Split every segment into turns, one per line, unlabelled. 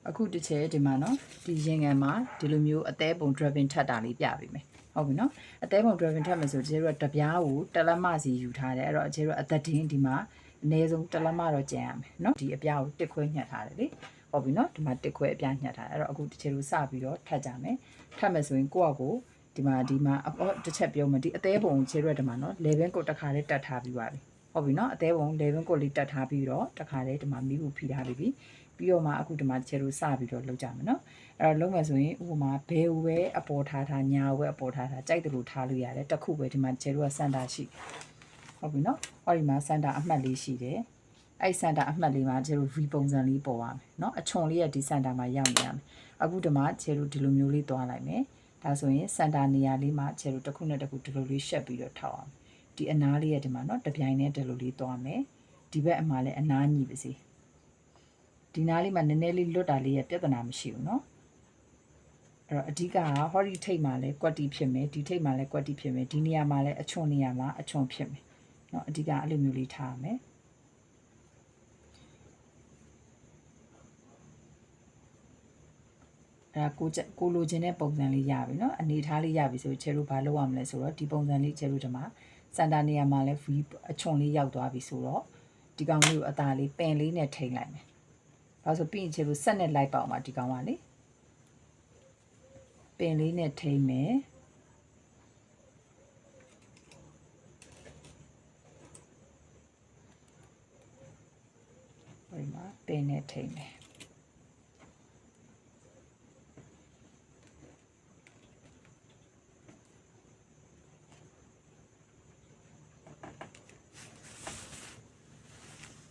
အခုတစ်ချက်ဒီမှာနော်ဒီရင်ငယ်မှာဒီလိုမျိုးအသေးပုံ driving ထပ်တာလေးပြပေးမယ်ဟုတ်ပြီနော်အသေးပုံ driving ထပ်မယ်ဆိုကျတို့ကတပြားကိုတလက်မစီယူထားတယ်အဲ့တော့ကျတို့အသက်တင်းဒီမှာအနည်းဆုံးတလက်မတော့ကျန်ရမယ်နော်ဒီအပြားကိုတစ်ခွဲညှက်ထားတယ်လေဟုတ်ပြီနော်ဒီမှာတစ်ခွဲအပြားညှက်ထားတယ်အဲ့တော့အခုကျတို့စပြီးတော့ထပ်ကြမယ်ထပ်မယ်ဆိုရင်ကိုယ့်အကိုဒီမှာတစ်ချက်ပြောမယ်ဒီအသေးပုံကျတို့ကဒီမှာနော် level ကိုတစ်ခါလေးတက်ထားပြီးပါပြီဟုတ်ပြီနော်အသေးပုံ level ကိုလေးတက်ထားပြီးတော့တစ်ခါလေးဒီမှာမိဖို့ဖိထားပြီးပြီးတော့မှအခုဒီမှာကျတို့စပြီးတော့လုပ်ကြမယ်နော်အဲ့တော့လုပ်မယ်ဆိုရင်ဥပမာဘယ်ဝဲအပေါ်ထားညာဝဲအပေါ်ထားကြိုက်တယ်လို့ထားလို့ရတယ်တစ်ခုပဲဒီမှာကျတို့ကစန်တာရှိဟုတ်ပြီနော်ဟောဒီမှာစန်တာအမှတ်လေးရှိတယ်အဲ့စန်တာအမှတ်လေးမှာကျတို့ V ပုံစံလေးပေါ်ရမယ်နော်အချွန်လေးရဲ့ဒီစန်တာမှာရောက်နေရမယ်အခုဒီမှာကျတို့ဒီလိုမျိုးလေးသွားလိုက်မယ်ဒါဆိုရင်စန်တာနေရာလေးမှာကျတို့တစ်ခုနဲ့တစ်ခုဒီလိုလေးရှက်ပြီးတော့ထောက်အောင်ဒီအနားလေးရဲ့ဒီမှာနော်တပြိုင်နဲ့ဒီလိုလေးသွားမယ်ဒီဘက်အမှားလည်းအနားညီပါစေဒီနားလေးမှာနည်းနည်းလေးလွတ်တာလေးရပြဿနာမရှိဘူးเนาะအဲ့တော့အဓိကဟောဒီထိတ်မှာလဲကွက်တီဖြစ်မယ်ဒီထိတ်မှာလဲကွက်တီဖြစ်မယ်ဒီနေရာမှာလဲအချွန်နေရာမှာအချွန်ဖြစ်မယ်เนาะအဓိကအဲ့လိုမျိုးလေးထားရမယ်အဲ့ဒါကိုလိုချင်တဲ့ပုံစံလေးရပြီเนาะအနေထားလေးရပြီဆိုချဲတို့ဘာလုပ်ရမလဲဆိုတော့ဒီပုံစံလေးချဲတို့ဒီမှာစန်တာနေရာမှာလဲ V အချွန်လေးရောက်သွားပြီဆိုတော့ဒီကောင်လေးကိုအသားလေးပင်လေးနဲ့ထိန်လိုက်မယ်ဒါဆိုပြီးရင်ချဲတို့ဆက်နဲ့လိုက်ပါအောင်ပါဒီကောင်ကလေပင်လေးနဲ့ထိမ့်မယ်ဒီမှာပင်နဲ့ထိမ့်မယ်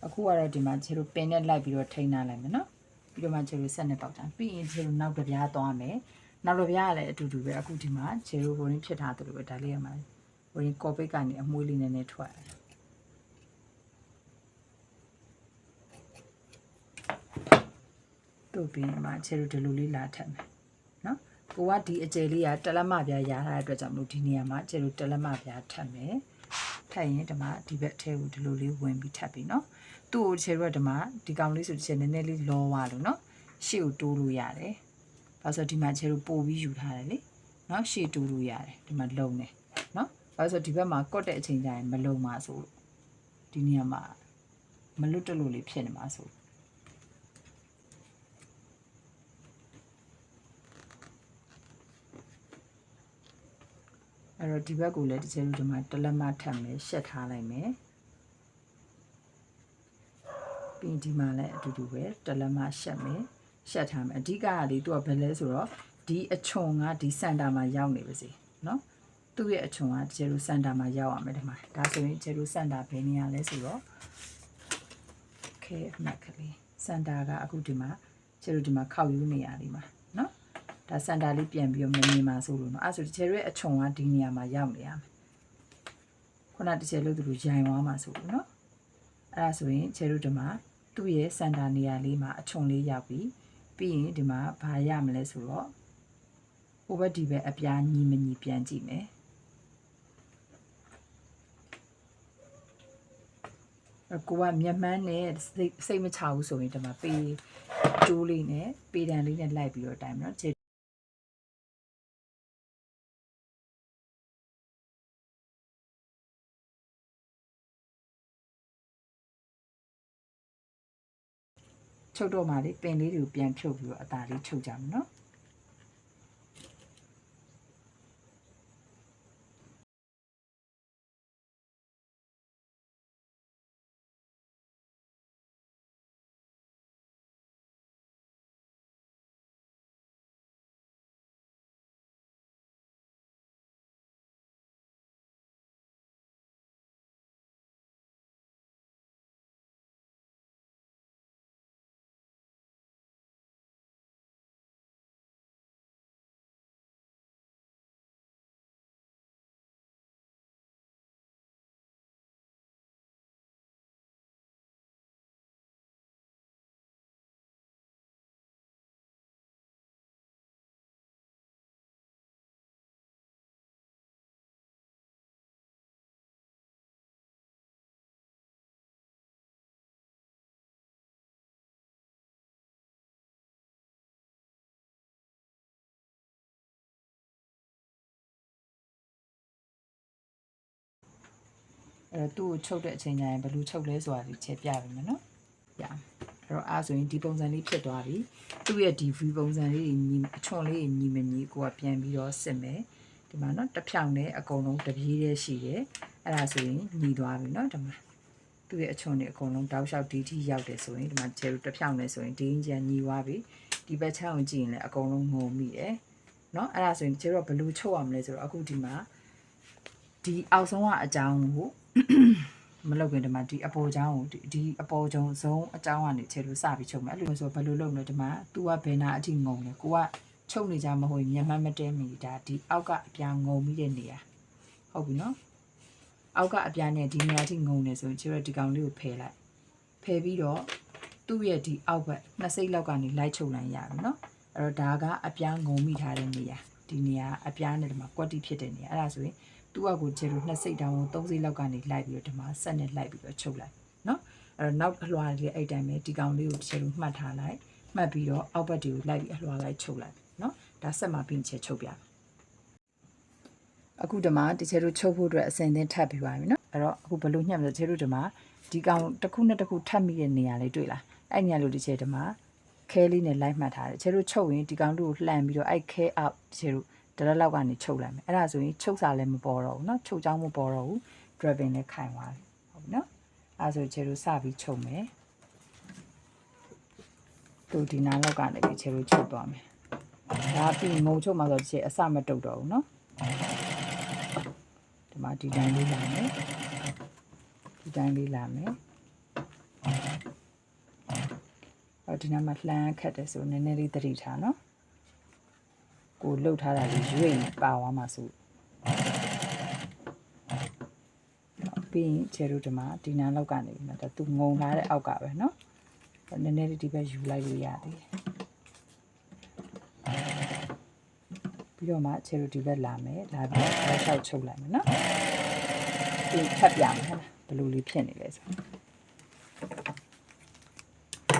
အခုကတော့ဒီမှာချဲတို့ပင်နဲ့လိုက်ပြီးတော့ထိန်းထားလိုက်မယ်နော်ပြီးတော့မှချဲတို့ဆက်နဲ့ပေါက်တာပြီးရင်ချဲတို့နောက်တစ်ပြားသွားမယ်နောက်တစ်ပြားကလည်းအတူတူပဲအခုဒီမှာချဲတို့ကိုရင်းဖြစ်ထားတယ်လို့ပဲဒါလေးရမှာဝရင်ကော်ပိတ်ကနေအမွှေးလေးနည်းနည်းထွက်တို့ပြီးမှချဲတို့ဒီလိုလေးလာထပ်မယ်နော်ကိုကဒီအကျယ်လေးကတလက်မပြားရထားတဲ့အတွက်ကြောင့်မလို့ဒီနေရာမှာချဲတို့တလက်မပြားထပ်မယ်ထပ်ရင်ဒီမှာဒီဘက်ထဲကိုဒီလိုလေးဝင်ပြီးထပ်ပြီးနော်သူ့ကိုချဲတို့ကဒီမှာဒီကောင်လေးဆိုချဲနည်းနည်းလေးလောသွားလို့နော်ရှေ့ကိုတိုးလို့ရတယ်။ဘာလို့ဆိုဒီမှာချဲတို့ပို့ပြီးယူထားတယ်လေ။နော်ရှေ့တိုးလို့ရတယ်ဒီမှာလုံနေနော်။ဘာလို့ဆိုဒီဘက်မှာကော့တဲ့အချိန်ကျရင်မလုံပါဆိုလို့ဒီနေရာမှာမလွတ်တလို့လေးဖြစ်နေမှာဆိုအဲ့တော့ဒီဘက်ကိုလည်းတစ်ချက်ဒီမှာတလက်မထပ်မယ်ရှက်ထားလိုက်မယ်ပြီးဒီမှာလည်းအတူတူပဲတလက်မရှက်မယ်ရှက်ထားမယ်အဓိကကလေသူကဘယ်လဲဆိုတော့ဒီအချွန်ကဒီစင်တာမှာရောက်နေပါစေနော်သူ့ရဲ့အချွန်ကကျဲတို့စင်တာမှာရောက်ရမယ်ဒီမှာဒါဆိုရင်ကျဲတို့စင်တာဘယ်နေရာလဲဆိုတော့ခဲအမှတ်ကလေးစင်တာကအခုဒီမှာကျဲတို့ဒီမှာခောက်ယူနေရလေးမှာနော်ဒါစင်တာလေးပြန်ပြီးတော့မမြင်ပါဆိုလို့နော်အဲ့ဆိုကျဲတို့ရဲ့အချွန်ကဒီနေရာမှာရောက်နေရမယ်ခုနတစ်ချက်လို့သူတို့ရိုင်သွားမှာဆိုလို့နော်အဲ့ဒါဆိုရင်ကျဲတို့ဒီမှာသူ့ရဲ့စင်တာနေရာလေးမှာအချွန်လေးရောက်ပြီးပြီးရင်ဒီမှာဘာရမလဲဆိုတော့ဟိုဘက်ဒီဘက်အပြားညီမညီပြန်ကြည့်မယ်ကိုကမျက်မှန်းနဲ့စိတ်မချဘူးဆိုရင်ဒီမှာပေးကျိုးလေးနဲ့ပေးတံလေးနဲ့လိုက်ပြီးတော့တိုင်နော်ချုပ်တော့မှလေပင်လေးတွေကိုပြန်ဖြုတ်ပြီးတော့အသာလေးချုပ်ကြမယ်နော် သူ့ကိုချုပ်တဲ့အချိန်ကျရင်ဘယ်လိုချုပ်လဲဆိုတာဒီချက်ပြပေးမယ်နော်ပြအဲ့တော့အားဆိုရင်ဒီပုံစံလေးဖြစ်သွားပြီသူ့ရဲ့ဒီ view ပုံစံလေးညီအချွန်လေးညီမညီကိုကပြန်ပြီးတော့စစ်မယ်ဒီမှာနော်တစ်ဖြောင်နဲ့အကုန်လုံးတပြေးတည်းရှိတယ်အဲ့ဒါဆိုရင်ညီသွားပြီနော်ဒီမှာသူ့ရဲ့အချွန်တွေအကုန်လုံးတောက်လျှောက်ဒီထိရောက်တယ်ဆိုရင်ဒီမှာကျဲတို့တစ်ဖြောင်နဲ့ဆိုရင်ဒီအင်းချန်ညီသွားပြီဒီဘက်ချောင်းကြည့်ရင်လည်းအကုန်လုံးငုံမိတယ်နော်အဲ့ဒါဆိုရင်ကျဲတို့ကဘယ်လိုချုပ်ရမလဲဆိုတော့အခုဒီမှာဒီအောက်ဆုံးကအကြောင်းကိုမလုပ်ခင်ဒီမှာဒီအပေါ်ချောင်းကိုဒီအပေါ်ကျုံဆုံးအကြောင်းကနေခြေလို့စပြီးချုပ်မယ်အဲ့လိုဆိုဘယ်လိုလုပ်မလဲဒီမှာ तू ကဘယ်နာအထိငုံလဲကိုကချုပ်နေကြမဟုတ်ရင်မျက်မှန်မတဲမိဒါဒီအောက်ကအပြာငုံမိတဲ့နေရာဟုတ်ပြီနော်အောက်ကအပြာနဲ့ဒီနေရာထိငုံနေဆိုရင်ခြေရဒီကောင်လေးကိုဖယ်လိုက်ဖယ်ပြီးတော့သူ့ရဲ့ဒီအောက်ဘက်နှစ်စိတ်လောက်ကနေလိုက်ချုပ်လိုက်ရပြီနော်အဲ့တော့ဒါကအပြာငုံမိထားတဲ့နေရာဒီနေရာအပြာနဲ့ဒီမှာကွက်တိဖြစ်တဲ့နေရာအဲ့ဒါဆိုရင်သူ့အကူခြေလို့နှစ်စိတ်တောင်ကိုသုံးစိတ်လောက်ကနေလိုက်ပြီးတော့ဒီမှာဆက်နဲ့လိုက်ပြီးတော့ချုပ်လိုက်နော်အဲ့တော့နောက်အလွှာလေးအဲ့တိုင်းပဲဒီကောင်လေးကိုခြေလို့မှတ်ထားလိုက်မှတ်ပြီးတော့အောက်ဘက်တွေကိုလိုက်ပြီးအလွှာလိုက်ချုပ်လိုက်နော်ဒါဆက်မှာပြီးခြေချုပ်ပြအခုဒီမှာဒီခြေလို့ချုပ်ဖို့အတွက်အစင်သင်းထပ်ပြီးပါပြီနော်အဲ့တော့အခုဘလို့ညှက်မလို့ခြေလို့ဒီမှာဒီကောင်တစ်ခုနဲ့တစ်ခုထပ်မိတဲ့နေရာလေးတွေ့လားအဲ့နေရာလို့ဒီခြေဒီမှာခဲလေးနဲ့လိုက်မှတ်ထားတယ်ခြေလို့ချုပ်ရင်ဒီကောင်တို့ကိုလှန်ပြီးတော့အဲ့ခဲအောက်ခြေလို့တရက်လောက်ကနေချုပ်လိုက်မယ်အဲ့ဒါဆိုရင်ချုပ်စာလည်းမပေါ်တော့ဘူးเนาะချုပ်ချောင်းမပေါ်တော့ဘူး driving လည်းခိုင်သွားပြီဟုတ်ပြီเนาะအဲ့ဆိုခြေတို့စပြီးချုပ်မယ်သူဒီနားလောက်ကနေပြီးခြေတို့ချုပ်သွားမယ်ဒါပြီးငုံချုပ်မှဆိုခြေအစမတုတ်တော့ဘူးเนาะဒီမှာဒီတိုင်းလေးလာမယ်ဒီတိုင်းလေးလာမယ်အော်ဒီနားမှာလှမ်းခတ်တယ်ဆိုနည်းနည်းလေးသတိထားเนาะကိုလှုပ်ထားတာလေးရွေ့ပါသွားမှာဆိုပြီးရင်ခြေတို့ဒီမှာဒီနားလောက်ကနေပြီးတော့သူငုံလာတဲ့အောက်ကပဲเนาะနည်းနည်းလေးဒီဘက်ယူလိုက်လို့ရသေးတယ်ပြီးတော့မှခြေတို့ဒီဘက်လာမယ်လာပြီးတော့ဆောက်ချုပ်လိုက်မယ်เนาะဒီထပ်ပြမယ်ဟုတ်လားဘယ်လိုလေးဖြစ်နေလဲဆို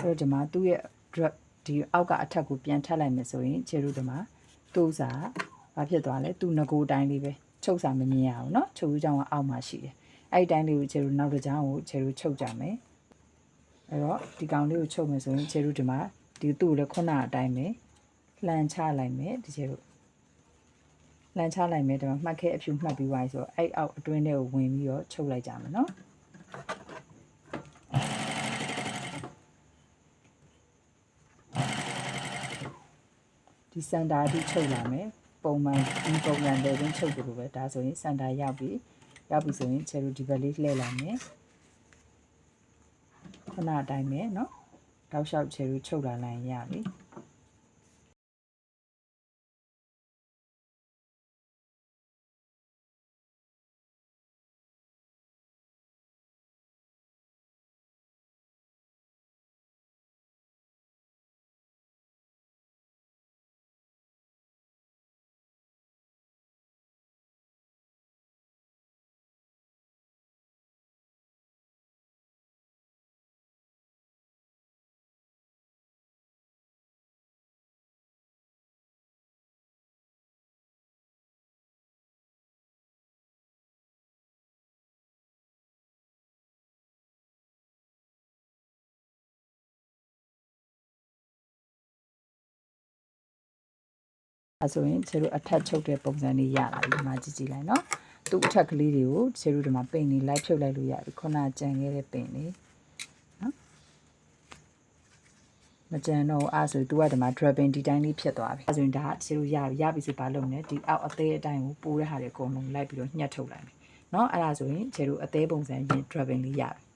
တော့ဒီမှာသူ့ရဲ့ drop ဒီအောက်ကအထက်ကိုပြန်ထပ်လိုက်မယ်ဆိုရင်ခြေတို့ဒီမှာသူ့စာဘာဖြစ်သွားလဲသူ့ငကိုတိုင်းလေးပဲချုပ်စာမမြင်ရဘူးเนาะချုပ်ဦးကြောင်ကအောက်မှာရှိတယ်အဲ့ဒီတိုင်းလေးကိုခြေတို့နောက်တစ်ကြောင်ကိုခြေတို့ချုပ်ကြမယ်အဲ့တော့ဒီကောင်လေးကိုချုပ်မယ်ဆိုရင်ခြေတို့ဒီမှာဒီသူ့လည်းခုနအတိုင်းပဲလှန်ချလိုက်မယ်ဒီခြေတို့လှန်ချလိုက်မယ်ဒီမှာမှတ်ခဲအဖြူမှတ်ပြီးသွားပြီဆိုတော့အဲ့အောက်အတွင်းထဲကိုဝင်ပြီးတော့ချုပ်လိုက်ကြမယ်เนาะဒီစန်တာဒီချုပ်လာမယ်ပုံမှန်ဒီပုံစံလေးတွင်ချုပ်ကြလို့ပဲဒါဆိုရင်စန်တာရောက်ပြီဆိုရင်ခြေတို့ဒီဘက်လေးလှည့်လာမယ်ခဏအတိုင်းပဲเนาะတောက်လျှောက်ခြေတို့ချုပ်လာလိုက်ရပြီအဲဆိုရင်ခြေတို့အထက်ချုပ်တဲ့ပုံစံလေးရလာပြီဒီမှာကြည့်ကြည့်လိုက်နော်သူ့အထက်ကလေးတွေကိုခြေတို့ဒီမှာပင်နေလိုက်ဖြုတ်လိုက်လို့ရပြီခုနကြံခဲ့တဲ့ပင်လေးနော်မကြံတော့အဲဆိုသူကဒီမှာ driving ဒီတိုင်းလေးဖြစ်သွားပြီအဲဆိုရင်ဒါခြေတို့ရပြီဆိုဘာလုပ်လဲဒီအောက်အသေးအတိုင်းကိုပိုးတဲ့ဟာတွေအကုန်လုံးလိုက်ပြီးတော့ညှက်ထုတ်လိုက်မယ်နော်အဲ့ဒါဆိုရင်ခြေတို့အသေးပုံစံရင် driving လေးရပြီ